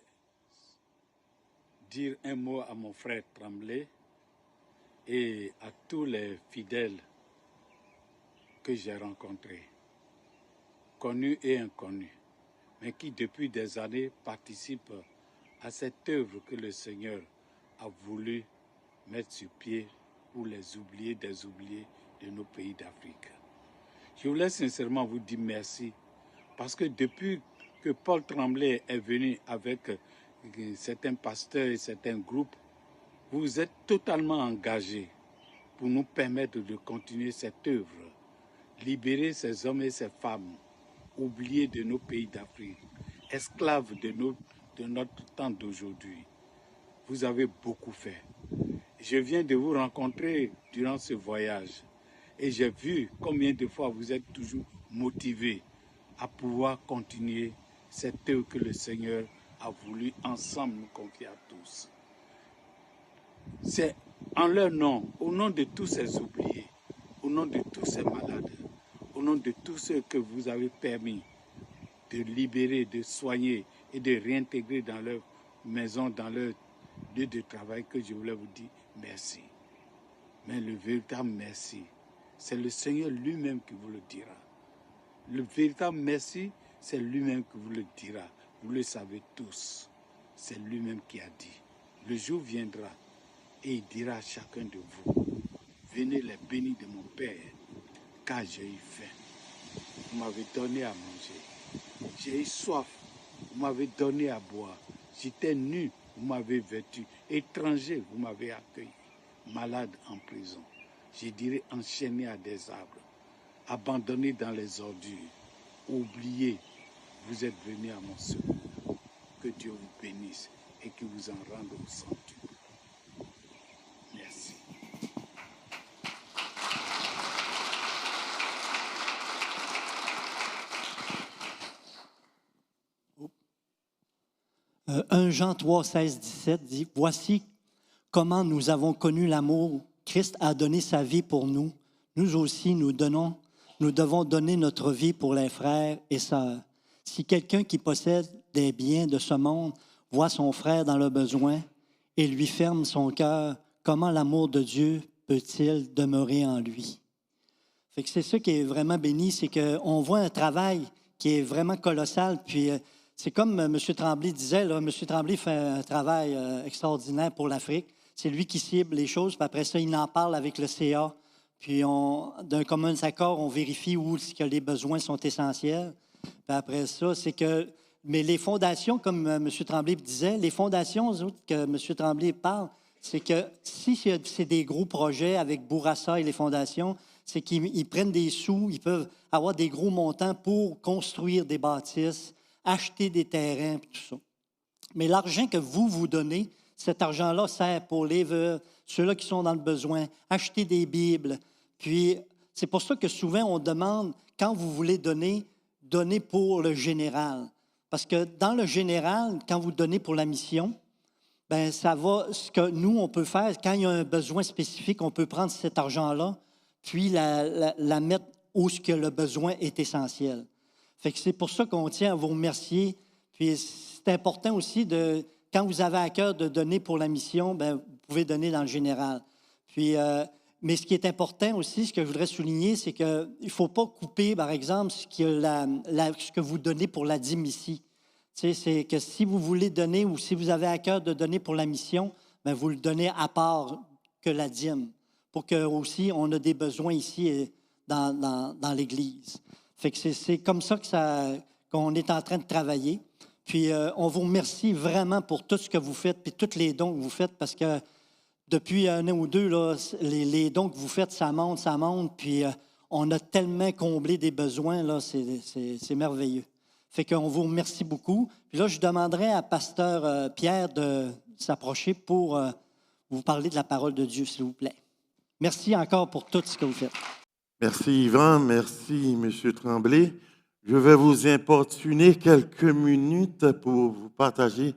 dire un mot à mon frère Tremblay et à tous les fidèles que j'ai rencontrés, connus et inconnus, mais qui depuis des années participent à cette œuvre que le Seigneur a voulu mettre sur pied pour les oubliés des oubliés de nos pays d'Afrique. Je voulais sincèrement vous dire merci, parce que depuis que Paul Tremblay est venu avec certains pasteurs et certains groupes, vous êtes totalement engagés pour nous permettre de continuer cette œuvre, libérer ces hommes et ces femmes oubliés de nos pays d'Afrique, esclaves de notre temps d'aujourd'hui. Vous avez beaucoup fait. Je viens de vous rencontrer durant ce voyage et j'ai vu combien de fois vous êtes toujours motivés à pouvoir continuer cette œuvre que le Seigneur a voulu ensemble nous confier à tous. C'est en leur nom, au nom de tous ces oubliés, au nom de tous ces malades, au nom de tous ceux que vous avez permis de libérer, de soigner et de réintégrer dans leur maison, dans leur lieu de travail, que je voulais vous dire merci. Mais le véritable merci, c'est le Seigneur lui-même qui vous le dira. Le véritable merci, c'est lui-même qui vous le dira. Vous le savez tous. C'est lui-même qui a dit. Le jour viendra et il dira à chacun de vous, venez les bénis de mon Père, car j'ai eu faim. Vous m'avez donné à manger. J'ai eu soif. Vous m'avez donné à boire. J'étais nu. Vous m'avez vêtu. Étranger, vous m'avez accueilli. Malade en prison. Je dirais enchaîné à des arbres. Abandonné dans les ordures. Oublié. Vous êtes venu à mon secours. Que Dieu vous bénisse et que vous en rende au centuple. Merci. 1 Jean 3, 16, 17 dit « Voici comment nous avons connu l'amour. Christ a donné sa vie pour nous. Nous aussi, nous devons donner notre vie pour les frères et sœurs. Si quelqu'un qui possède des biens de ce monde voit son frère dans le besoin et lui ferme son cœur, comment l'amour de Dieu peut-il demeurer en lui? » Fait que c'est ça qui est vraiment béni, c'est qu'on voit un travail qui est vraiment colossal. Puis c'est comme M. Tremblay disait, là, M. Tremblay fait un travail extraordinaire pour l'Afrique. C'est lui qui cible les choses, puis après ça, il en parle avec le CA. Puis d'un commun accord, on vérifie où que les besoins sont essentiels. Puis après ça, c'est que... Mais les fondations, comme M. Tremblay disait, les fondations que M. Tremblay parle, c'est que si c'est des gros projets avec Bourassa et les fondations, c'est qu'ils prennent des sous, ils peuvent avoir des gros montants pour construire des bâtisses, acheter des terrains, tout ça. Mais l'argent que vous donnez, cet argent-là sert pour les veuves, ceux-là qui sont dans le besoin, acheter des Bibles. Puis, c'est pour ça que souvent, on demande, quand vous voulez donner, donnez pour le général. Parce que dans le général, quand vous donnez pour la mission, bien, ça va, ce que nous, on peut faire, quand il y a un besoin spécifique, on peut prendre cet argent-là, puis la mettre où ce que le besoin est essentiel. Fait que c'est pour ça qu'on tient à vous remercier. Puis c'est important aussi, quand vous avez à cœur de donner pour la mission, bien, vous pouvez donner dans le général. Puis, mais ce qui est important aussi, ce que je voudrais souligner, c'est qu'il ne faut pas couper, par exemple, ce que vous donnez pour la dîme ici. Tu sais, c'est que si vous voulez donner ou si vous avez à cœur de donner pour la mission, bien, vous le donnez à part que la dîme, pour que aussi on a des besoins ici dans l'Église. Fait que c'est comme ça qu'on est en train de travailler. Puis on vous remercie vraiment pour tout ce que vous faites, puis tous les dons que vous faites, parce que depuis un an ou deux, là, les dons que vous faites, ça monte, puis on a tellement comblé des besoins, là, c'est merveilleux. Fait qu'on vous remercie beaucoup. Puis là, je demanderai à Pasteur Pierre de s'approcher pour vous parler de la parole de Dieu, s'il vous plaît. Merci encore pour tout ce que vous faites. Merci Yvan, merci M. Tremblay. Je vais vous importuner quelques minutes pour vous partager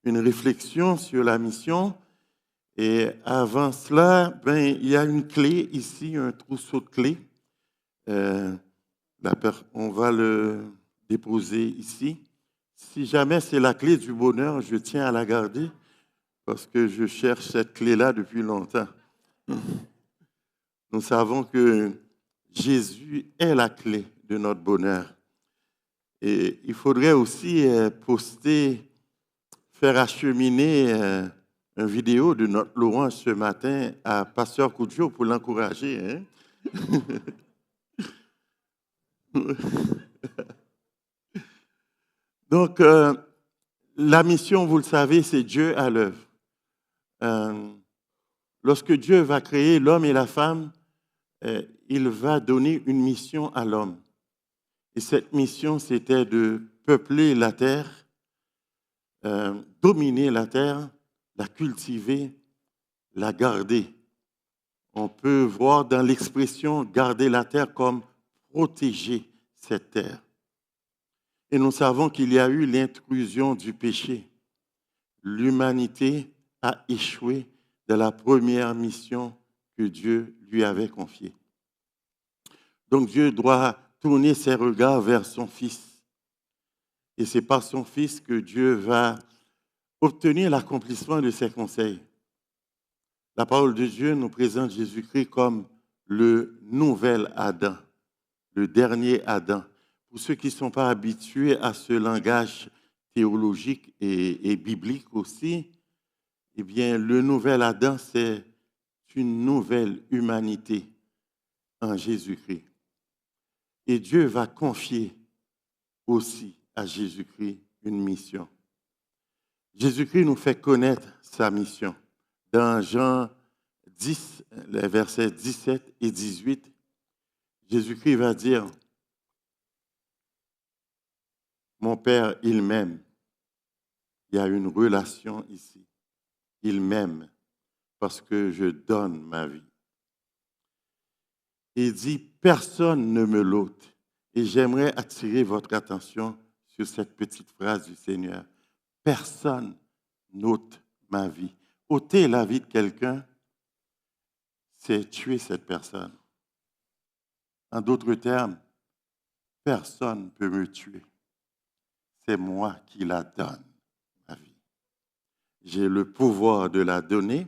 une réflexion sur la mission. Et avant cela, il y a une clé ici, un trousseau de clés. On va le déposer ici. Si jamais c'est la clé du bonheur, je tiens à la garder parce que je cherche cette clé-là depuis longtemps. Nous savons que Jésus est la clé de notre bonheur. Et il faudrait aussi faire acheminer une vidéo de notre louange ce matin à Pasteur Koudjo pour l'encourager. Hein? Donc, la mission, vous le savez, c'est Dieu à l'œuvre. Lorsque Dieu va créer l'homme et la femme, il va donner une mission à l'homme. Et cette mission, c'était de peupler la terre, dominer la terre, la cultiver, la garder. On peut voir dans l'expression garder la terre comme protéger cette terre. Et nous savons qu'il y a eu l'intrusion du péché. L'humanité a échoué de la première mission que Dieu lui avait confiée. Donc Dieu doit tourner ses regards vers son Fils. Et c'est par son Fils que Dieu va obtenir l'accomplissement de ses conseils. La parole de Dieu nous présente Jésus-Christ comme le nouvel Adam, le dernier Adam. Pour ceux qui ne sont pas habitués à ce langage théologique et biblique aussi, eh bien, le nouvel Adam, c'est une nouvelle humanité en Jésus-Christ. Et Dieu va confier aussi à Jésus-Christ une mission. Jésus-Christ nous fait connaître sa mission. Dans Jean 10, les versets 17 et 18, Jésus-Christ va dire, « Mon Père, il m'aime. » Il y a une relation ici. Il m'aime parce que je donne ma vie. Il dit, « Personne ne me l'ôte. » Et j'aimerais attirer votre attention sur cette petite phrase du Seigneur. « personne n'ôte ma vie. Ôter la vie de quelqu'un, c'est tuer cette personne. En d'autres termes, personne ne peut me tuer. C'est moi qui la donne, ma vie. J'ai le pouvoir de la donner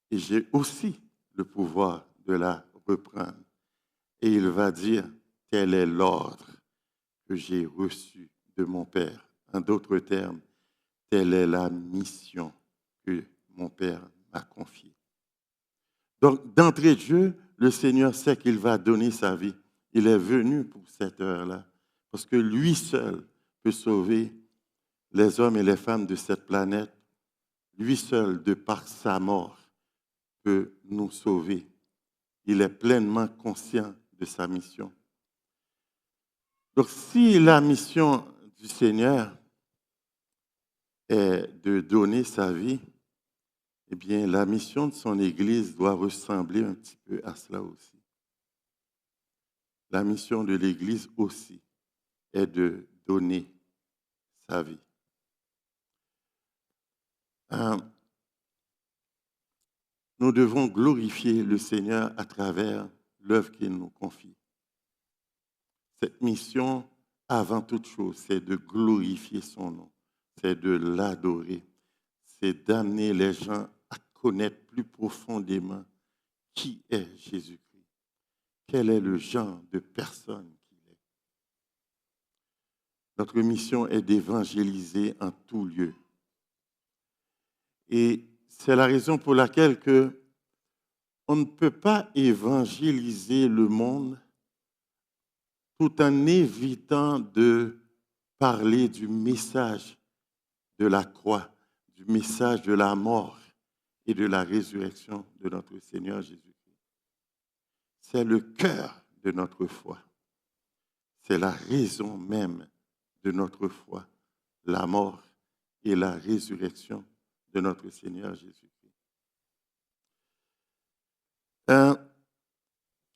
et j'ai aussi le pouvoir de la reprendre. Et il va dire, tel est l'ordre que j'ai reçu de mon Père. En d'autres termes, telle est la mission que mon Père m'a confiée. Donc, d'entrée de jeu, le Seigneur sait qu'il va donner sa vie. Il est venu pour cette heure-là, parce que lui seul peut sauver les hommes et les femmes de cette planète. Lui seul, de par sa mort, peut nous sauver. Il est pleinement conscient de sa mission. Donc, si la mission du Seigneur est de donner sa vie, eh bien, la mission de son Église doit ressembler un petit peu à cela aussi. La mission de l'Église aussi est de donner sa vie. Nous devons glorifier le Seigneur à travers l'œuvre qu'il nous confie. Cette mission, avant toute chose, c'est de glorifier son nom, c'est de l'adorer, c'est d'amener les gens à connaître plus profondément qui est Jésus-Christ, quel est le genre de personne qu'il est. Notre mission est d'évangéliser en tout lieu. Et c'est la raison pour laquelle on ne peut pas évangéliser le monde tout en évitant de parler du message de la croix, du message de la mort et de la résurrection de notre Seigneur Jésus-Christ. C'est le cœur de notre foi. C'est la raison même de notre foi, la mort et la résurrection de notre Seigneur Jésus-Christ.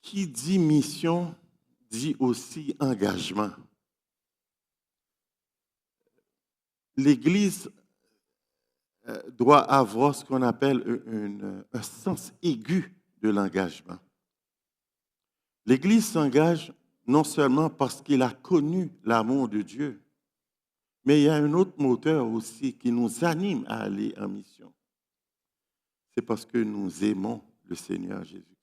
Qui dit mission dit aussi engagement. L'Église doit avoir ce qu'on appelle un sens aigu de l'engagement. L'Église s'engage non seulement parce qu'il a connu l'amour de Dieu, mais il y a un autre moteur aussi qui nous anime à aller en mission. C'est parce que nous aimons le Seigneur Jésus-Christ.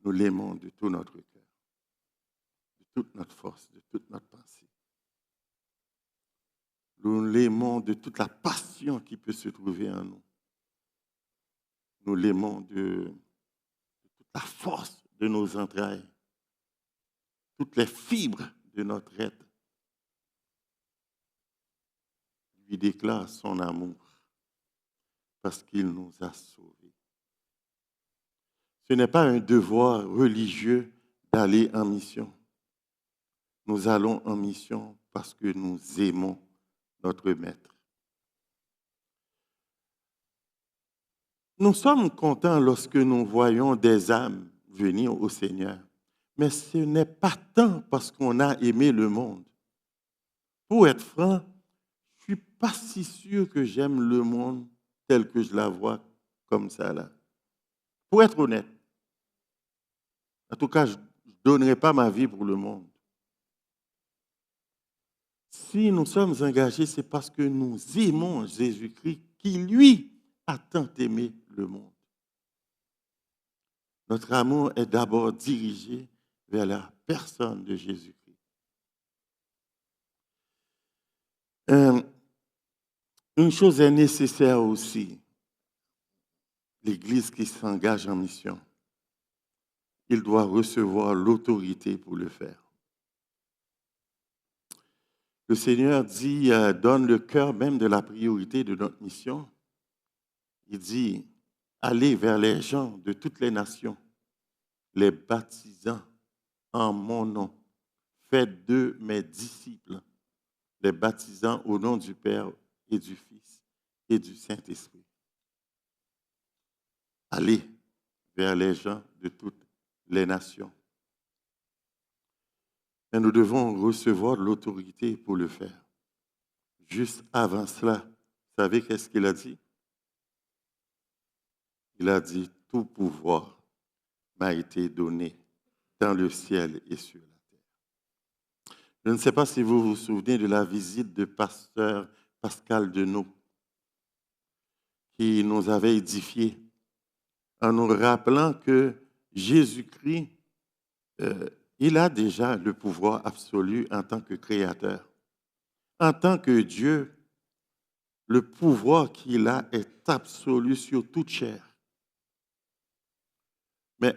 Nous l'aimons de tout notre cœur, de toute notre force, de toute notre pensée. Nous l'aimons de toute la passion qui peut se trouver en nous. Nous l'aimons de toute la force de nos entrailles, toutes les fibres de notre être. Lui déclare son amour parce qu'il nous a sauvés. Ce n'est pas un devoir religieux d'aller en mission. Nous allons en mission parce que nous aimons notre Maître. Nous sommes contents lorsque nous voyons des âmes venir au Seigneur, mais ce n'est pas tant parce qu'on a aimé le monde. Pour être franc, je ne suis pas si sûr que j'aime le monde tel que je la vois comme ça là. Pour être honnête, en tout cas, je ne donnerai pas ma vie pour le monde. Si nous sommes engagés, c'est parce que nous aimons Jésus-Christ qui, lui, a tant aimé le monde. Notre amour est d'abord dirigé vers la personne de Jésus-Christ. Une chose est nécessaire aussi, l'Église qui s'engage en mission, il doit recevoir l'autorité pour le faire. Le Seigneur dit, donne le cœur même de la priorité de notre mission. Il dit, allez vers les gens de toutes les nations, les baptisant en mon nom. Faites d'eux mes disciples, les baptisant au nom du Père et du Fils et du Saint-Esprit. Allez vers les gens de toutes les nations. Mais nous devons recevoir l'autorité pour le faire. juste avant cela, vous savez qu'est-ce qu'il a dit? Il a dit, tout pouvoir m'a été donné dans le ciel et sur la terre. Je ne sais pas si vous vous souvenez de la visite de pasteur Pascal Denot, qui nous avait édifiés en nous rappelant que Jésus-Christ, il a déjà le pouvoir absolu en tant que créateur. En tant que Dieu, le pouvoir qu'il a est absolu sur toute chair. Mais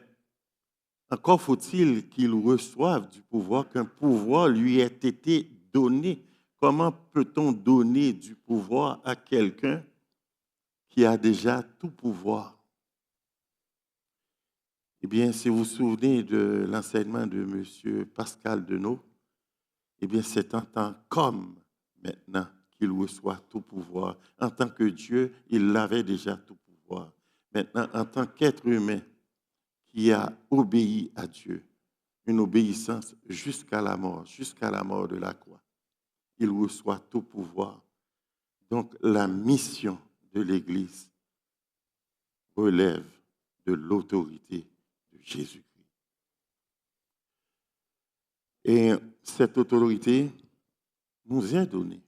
encore faut-il qu'il reçoive du pouvoir, qu'un pouvoir lui ait été donné. Comment peut-on donner du pouvoir à quelqu'un qui a déjà tout pouvoir? Eh bien, si vous vous souvenez de l'enseignement de M. Pascal Denot, eh bien, c'est en tant qu'homme maintenant qu'il reçoit tout pouvoir. En tant que Dieu, il avait déjà tout pouvoir. Maintenant, en tant qu'être humain qui a obéi à Dieu, une obéissance jusqu'à la mort de la croix, il reçoit tout pouvoir. Donc, la mission de l'Église relève de l'autorité de Jésus-Christ. Et cette autorité nous est donnée.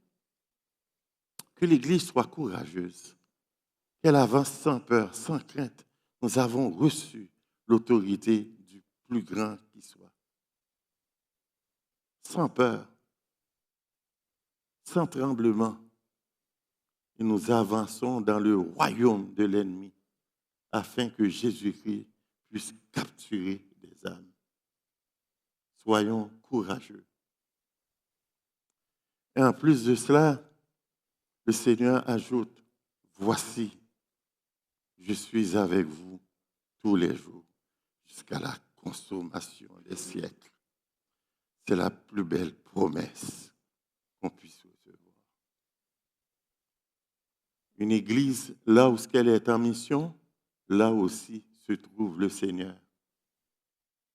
Que l'Église soit courageuse, qu'elle avance sans peur, sans crainte. Nous avons reçu l'autorité du plus grand qui soit. Sans peur, sans tremblement. Et nous avançons dans le royaume de l'ennemi afin que Jésus-Christ puisse capturer des âmes. Soyons courageux. Et en plus de cela, le Seigneur ajoute, voici, je suis avec vous tous les jours jusqu'à la consommation des siècles. C'est la plus belle promesse qu'on puisse recevoir. Une église, là où elle est en mission, là aussi se trouve le Seigneur.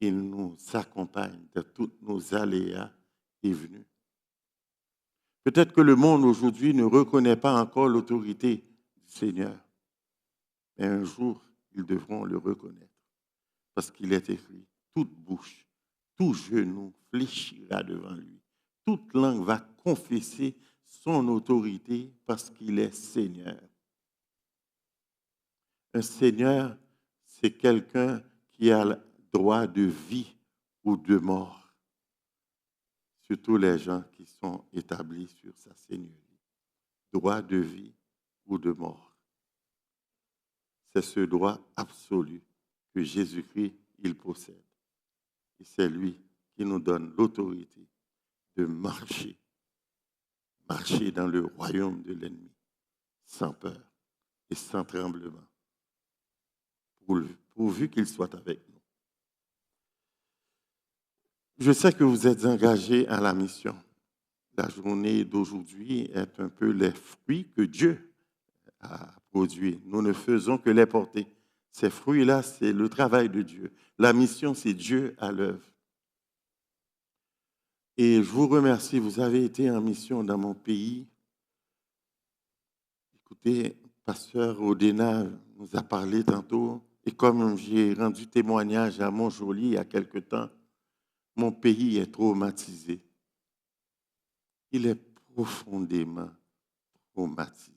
Il nous accompagne dans tous nos aléas et venues. Peut-être que le monde aujourd'hui ne reconnaît pas encore l'autorité du Seigneur. Mais un jour, ils devront le reconnaître. Parce qu'il est écrit, toute bouche, tout genou fléchira devant lui. Toute langue va confesser son autorité parce qu'il est Seigneur. Un Seigneur, c'est quelqu'un qui a le droit de vie ou de mort. Surtout les gens qui sont établis sur sa seigneurie. Droit de vie ou de mort. C'est ce droit absolu que Jésus-Christ, il possède. Et c'est lui qui nous donne l'autorité de marcher dans le royaume de l'ennemi, sans peur et sans tremblement, pourvu qu'il soit avec nous. Je sais que vous êtes engagés à la mission. La journée d'aujourd'hui est un peu les fruits que Dieu a produits. Nous ne faisons que les porter. Ces fruits-là, c'est le travail de Dieu. La mission, c'est Dieu à l'œuvre. Et je vous remercie, vous avez été en mission dans mon pays. Écoutez, pasteur Odena nous a parlé tantôt, et comme j'ai rendu témoignage à Montjoly il y a quelque temps, mon pays est traumatisé. Il est profondément traumatisé.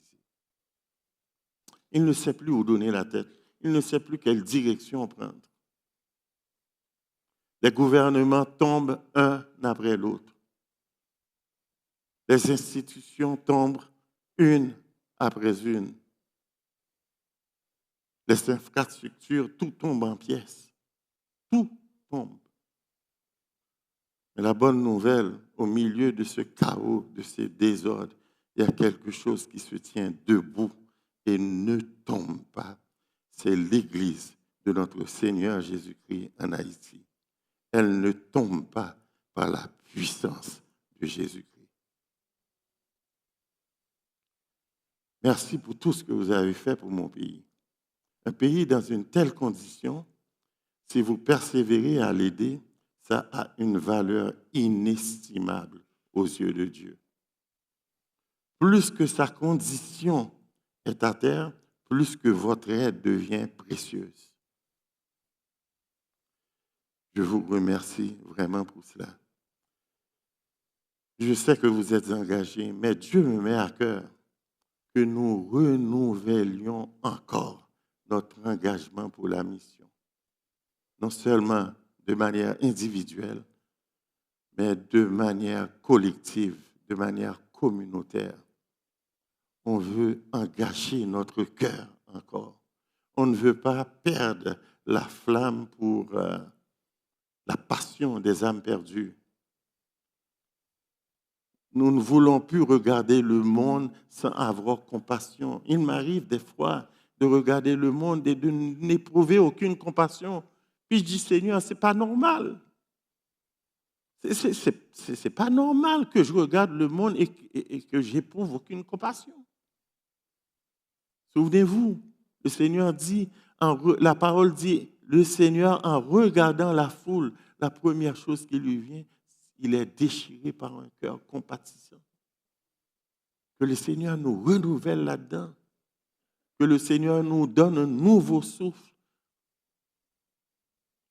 Il ne sait plus où donner la tête. Il ne sait plus quelle direction prendre. Les gouvernements tombent un après l'autre. Les institutions tombent une après une. Les infrastructures, tout tombe en pièces. Tout tombe. Mais la bonne nouvelle, au milieu de ce chaos, de ces désordres, il y a quelque chose qui se tient debout et ne tombe pas. C'est l'Église de notre Seigneur Jésus-Christ en Haïti. Elle ne tombe pas par la puissance de Jésus-Christ. Merci pour tout ce que vous avez fait pour mon pays. Un pays dans une telle condition, si vous persévérez à l'aider, ça a une valeur inestimable aux yeux de Dieu. plus que sa condition est à terre, plus que votre aide devient précieuse. Je vous remercie vraiment pour cela. Je sais que vous êtes engagés, mais Dieu me met à cœur que nous renouvelions encore notre engagement pour la mission. Non seulement de manière individuelle, mais de manière collective, de manière communautaire. On veut engager notre cœur encore. On ne veut pas perdre la flamme pour la passion des âmes perdues. Nous ne voulons plus regarder le monde sans avoir compassion. Il m'arrive des fois de regarder le monde et de n'éprouver aucune compassion. Puis je dis, Seigneur, c'est pas normal. C'est pas normal que je regarde le monde et que j'éprouve aucune compassion. Souvenez-vous, le Seigneur dit, la parole dit, le Seigneur, en regardant la foule, la première chose qui lui vient, il est déchiré par un cœur compatissant. Que le Seigneur nous renouvelle là-dedans. Que le Seigneur nous donne un nouveau souffle,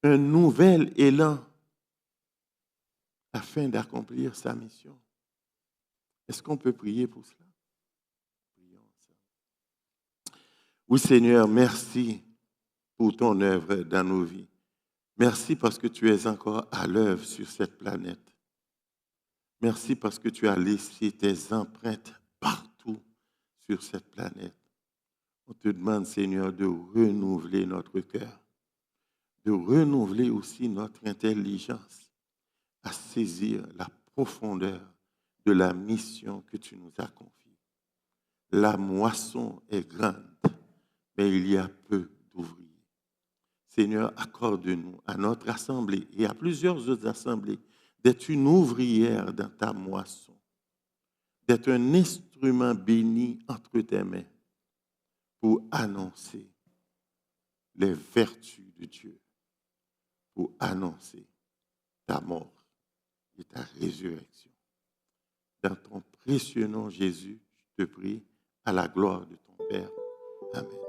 un nouvel élan afin d'accomplir sa mission. Est-ce qu'on peut prier pour cela? Prions ensemble. Oui, Seigneur, merci pour ton œuvre dans nos vies. Merci parce que tu es encore à l'œuvre sur cette planète. Merci parce que tu as laissé tes empreintes partout sur cette planète. On te demande, Seigneur, de renouveler notre cœur, de renouveler aussi notre intelligence à saisir la profondeur de la mission que tu nous as confiée. La moisson est grande, mais il y a peu d'ouvriers. Seigneur, accorde-nous à notre assemblée et à plusieurs autres assemblées d'être une ouvrière dans ta moisson, d'être un instrument béni entre tes mains pour annoncer les vertus de Dieu, pour annoncer ta mort et ta résurrection. Dans ton précieux nom, Jésus, je te prie, à la gloire de ton Père. Amen.